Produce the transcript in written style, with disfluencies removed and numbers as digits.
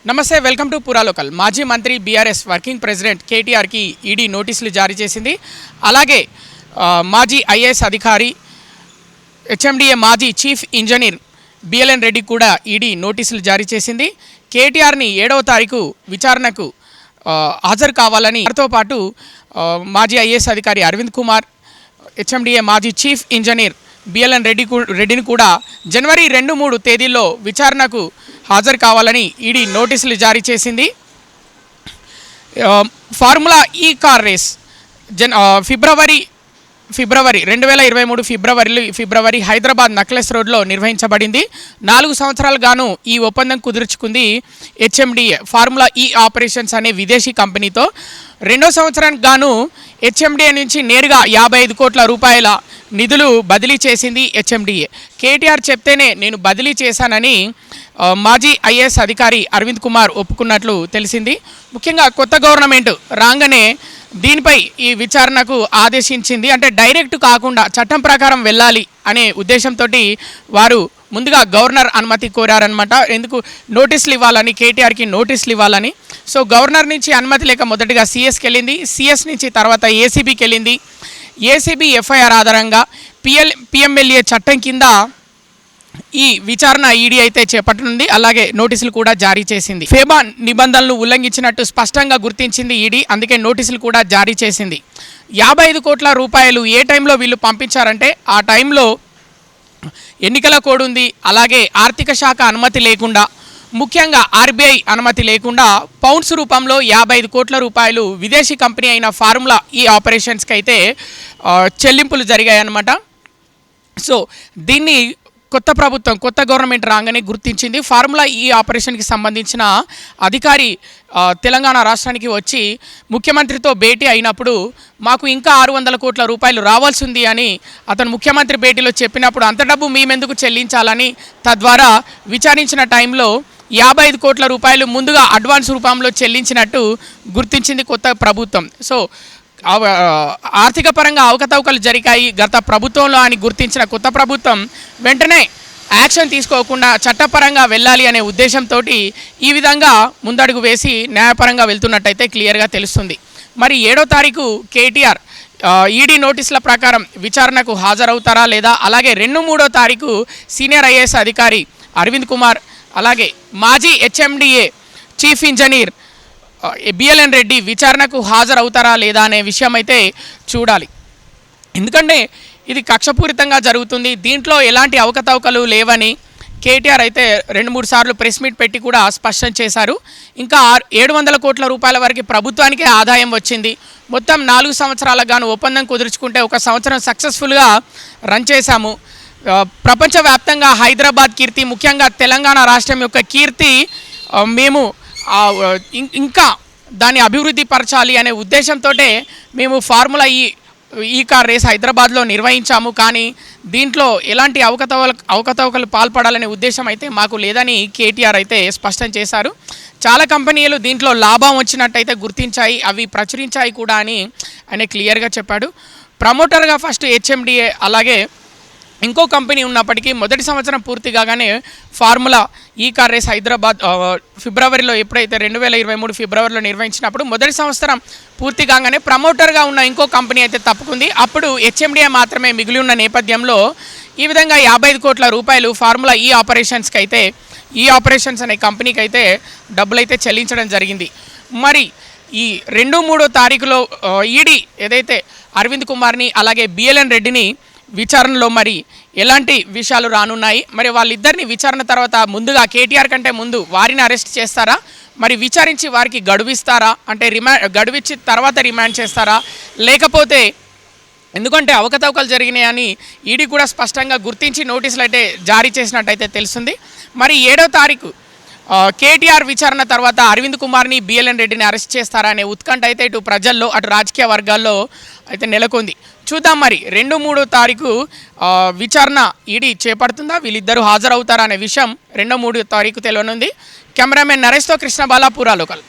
నమస్తే, welcome to పురా local. మాజీ మంత్రి బీఆర్ఎస్ వర్కింగ్ ప్రెసిడెంట్ కేటీఆర్కి ఈడీ నోటీసులు జారీ చేసింది. అలాగే మాజీ ఐఏఎస్ అధికారి హెచ్ఎండిఏ మాజీ చీఫ్ ఇంజనీర్ బిఎల్ఎన్ రెడ్డి కూడా ఈడీ నోటీసులు జారీ చేసింది. కేటీఆర్ని 7వ తారీఖు విచారణకు హాజరు కావాలని, వారితో పాటు మాజీ ఐఏఎస్ అధికారి అరవింద్ కుమార్, హెచ్ఎండిఏ మాజీ చీఫ్ ఇంజనీర్ బిఎల్ఎన్ రెడ్డిని కూడా జనవరి 2-3 తేదీల్లో విచారణకు హాజరు కావాలని ఈడీ నోటీసులు జారీ చేసింది. ఫార్ములా ఈ కార్ రేస్ ఫిబ్రవరి 2023 ఫిబ్రవరి హైదరాబాద్ నక్లెస్ రోడ్లో నిర్వహించబడింది. 4 సంవత్సరాలు గాను ఈ ఒప్పందం కుదుర్చుకుంది హెచ్ఎండిఏ ఫార్ములా ఈ ఆపరేషన్స్ అనే విదేశీ కంపెనీతో. 2వ సంవత్సరానికి గాను హెచ్ఎండిఏ నుంచి నేరుగా 55 కోట్ల రూపాయల నిధులు బదిలీ చేసింది హెచ్ఎండిఏ. కేటీఆర్ చెప్తేనే నేను బదిలీ చేశానని మాజీ ఐఏఎస్ అధికారి అరవింద్ కుమార్ ఒప్పుకున్నట్లు తెలిసింది. ముఖ్యంగా కొత్త గవర్నమెంట్ రాగానే దీనిపై ఈ విచారణకు ఆదేశించింది. అంటే డైరెక్ట్ కాకుండా చట్టం ప్రకారం వెళ్ళాలి అనే ఉద్దేశంతో వారు ముందుగా గవర్నర్ అనుమతి కోరారనమాట. ఎందుకు నోటీసులు ఇవ్వాలని, కేటీఆర్కి నోటీసులు ఇవ్వాలని. సో గవర్నర్ నుంచి అనుమతి లేక మొదటిగా సిఎస్కి వెళ్ళింది. సిఎస్ నుంచి తర్వాత ఏసీబీకి వెళ్ళింది. ఏసీబీ ఎఫ్ఐఆర్ ఆధారంగా పిఎంఎల్ఏ చట్టం కింద ఈ విచారణ ఈడీ అయితే చేపట్టనుంది. అలాగే నోటీసులు కూడా జారీ చేసింది. ఫేబా నిబంధనలు ఉల్లంఘించినట్టు స్పష్టంగా గుర్తించింది ఈడీ. అందుకే నోటీసులు కూడా జారీ చేసింది. 55 కోట్ల రూపాయలు ఏ టైంలో వీళ్ళు పంపించారంటే ఆ టైంలో ఎన్నికల కోడ్ ఉంది. అలాగే ఆర్థిక శాఖ అనుమతి లేకుండా, ముఖ్యంగా ఆర్బీఐ అనుమతి లేకుండా పౌండ్స్ రూపంలో 55 కోట్ల రూపాయలు విదేశీ కంపెనీ అయిన ఫార్ములా ఈ ఆపరేషన్స్కి అయితే చెల్లింపులు జరిగాయన్నమాట. సో దీన్ని కొత్త గవర్నమెంట్ రాగానే గుర్తించింది. ఫార్ములా ఈ ఆపరేషన్కి సంబంధించిన అధికారి తెలంగాణ రాష్ట్రానికి వచ్చి ముఖ్యమంత్రితో భేటీ అయినప్పుడు మాకు ఇంకా 600 కోట్ల రూపాయలు రావాల్సి ఉంది అని అతను ముఖ్యమంత్రి భేటీలో చెప్పినప్పుడు అంత డబ్బు మేమెందుకు చెల్లించాలని తద్వారా విచారించిన టైంలో 55 కోట్ల రూపాయలు ముందుగా అడ్వాన్స్ రూపంలో చెల్లించినట్టు గుర్తించింది కొత్త ప్రభుత్వం. సో ఆర్థిక పరంగా అవకతవకలు జరిగాయి గత ప్రభుత్వంలో అని గుర్తించిన కొత్త ప్రభుత్వం వెంటనే యాక్షన్ తీసుకోకుండా చట్టపరంగా వెళ్ళాలి అనే ఉద్దేశంతో ఈ విధంగా ముందడుగు వేసి న్యాయపరంగా వెళ్తున్నట్టయితే క్లియర్గా తెలుస్తుంది. మరి 7వ తారీఖు కేటీఆర్ ఈడీ నోటీసుల ప్రకారం విచారణకు హాజరవుతారా లేదా? అలాగే 2-3వ తారీఖు సీనియర్ ఐఏఎస్ అధికారి అరవింద్ కుమార్, అలాగే మాజీ HMDA chief engineer BLN Reddy విచారణకు హాజరవుతారా లేదా అనే విషయం అయితే చూడాలి. ఎందుకంటే ఇది కక్షపూరితంగా జరుగుతుంది. దీంట్లో ఎలాంటి అవకతవకలు లేవని కేటీఆర్ అయితే 2-3 సార్లు ప్రెస్ మీట్ పెట్టి కూడా స్పష్టం చేశారు. ఇంకా 700 కోట్ల రూపాయల వరకు ప్రభుత్వానికే ఆదాయం వచ్చింది. మొత్తం 4 సంవత్సరాలకు గాను ఒప్పందం కుదుర్చుకుంటే 1 సంవత్సరం సక్సెస్ఫుల్గా రన్ చేశాము. ప్రపంచవ్యాప్తంగా హైదరాబాద్ కీర్తి, ముఖ్యంగా తెలంగాణ రాష్ట్రం యొక్క కీర్తి మేము ఇంకా దాన్ని అభివృద్ధి పరచాలి అనే ఉద్దేశంతో మేము ఫార్ములా ఈ కార్ రేస్ హైదరాబాద్లో నిర్వహించాము. కానీ దీంట్లో ఎలాంటి అవకతవకలు పాల్పడాలనే ఉద్దేశం అయితే మాకు లేదని కేటీఆర్ అయితే స్పష్టం చేశారు. చాలా కంపెనీలు దీంట్లో లాభం వచ్చినట్టయితే గుర్తించాయి, అవి ప్రచురించాయి కూడా అని ఆయన క్లియర్గా చెప్పాడు. ప్రమోటర్గా ఫస్ట్ హెచ్ఎండిఏ, అలాగే ఇంకో కంపెనీ ఉన్నప్పటికీ మొదటి సంవత్సరం పూర్తి కాగానే ఫార్ములా ఈ కార్ రేస్ హైదరాబాద్ ఫిబ్రవరిలో ఎప్పుడైతే 2023 ఫిబ్రవరిలో నిర్వహించినప్పుడు మొదటి సంవత్సరం పూర్తి కాగానే ప్రమోటర్గా ఉన్న ఇంకో కంపెనీ అయితే తప్పుకుంది. అప్పుడు హెచ్ఎండిఏ మాత్రమే మిగిలి ఉన్న నేపథ్యంలో ఈ విధంగా 55 కోట్ల రూపాయలు ఫార్ములా ఈ ఆపరేషన్స్ అనే కంపెనీకి అయితే డబ్బులైతే చెల్లించడం జరిగింది. మరి ఈ 2-3 తారీఖులో ఈడీ ఏదైతే అరవింద్ కుమార్ని అలాగే బిఎల్ఎన్ రెడ్డిని విచారణలో మరి ఎలాంటి విషయాలు రానున్నాయి? మరి వాళ్ళిద్దరిని విచారణ తర్వాత ముందుగా కేటీఆర్ కంటే ముందు వారిని అరెస్ట్ చేస్తారా? మరి విచారించి వారికి గడువిస్తారా? అంటే గడువిచ్చి తర్వాత రిమాండ్ చేస్తారా? లేకపోతే ఎందుకంటే అవకతవకలు జరిగినాయని ఈడీ కూడా స్పష్టంగా గుర్తించి నోటీసులు అయితే జారీ చేసినట్టయితే తెలుస్తుంది. మరి 7వ తారీఖు కేటీఆర్ విచారణ తర్వాత అరవింద్ కుమార్ని బిఎల్ఎన్ రెడ్డిని అరెస్ట్ చేస్తారా అనే ఉత్కంఠ అయితే ఇటు ప్రజల్లో అటు రాజకీయ వర్గాల్లో అయితే నెలకొంది. చూద్దాం మరి 2-3 తారీఖు విచారణ ఈడీ చేపడుతుందా, వీళ్ళిద్దరూ హాజరవుతారా అనే విషయం 2-3 తారీఖు తెలియనుంది. కెమెరామెన్ నరేష్తో కృష్ణ బాలా, పురా లోకల్.